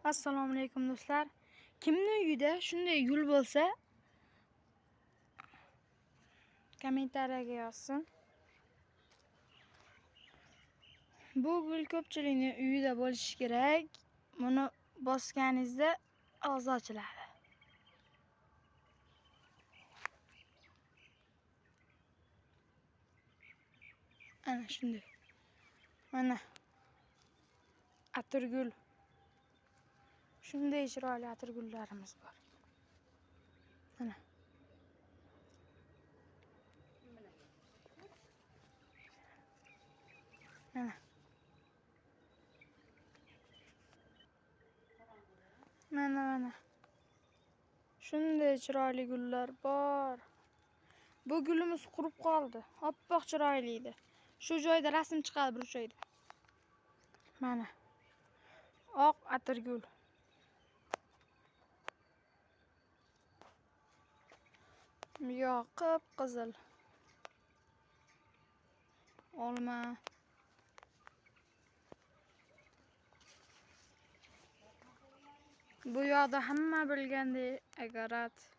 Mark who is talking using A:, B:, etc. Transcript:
A: Assalomu alaykum do'stlar. Kimning uyida shunday gul bo'lsa, kommentariyaga yozsin. Bu gul ko'pchilikning uyida bo'lishi kerak. Buni bosganingizda og'zi ochiladi. Ana shunday. Mana atirgul. Shunday chiroyli atirgullarimiz bor. Mana. Mana. Mana. Shunday chiroyli gullar bor. Bu gulimiz qurib qoldi. Oppoq chiroyli edi. Shu joyda rasm chiqadi bir joyda. Mana. Oq atirgul. Yo'q, qip-qizil. Olma. Bu yoqda hamma bilgandek agarat.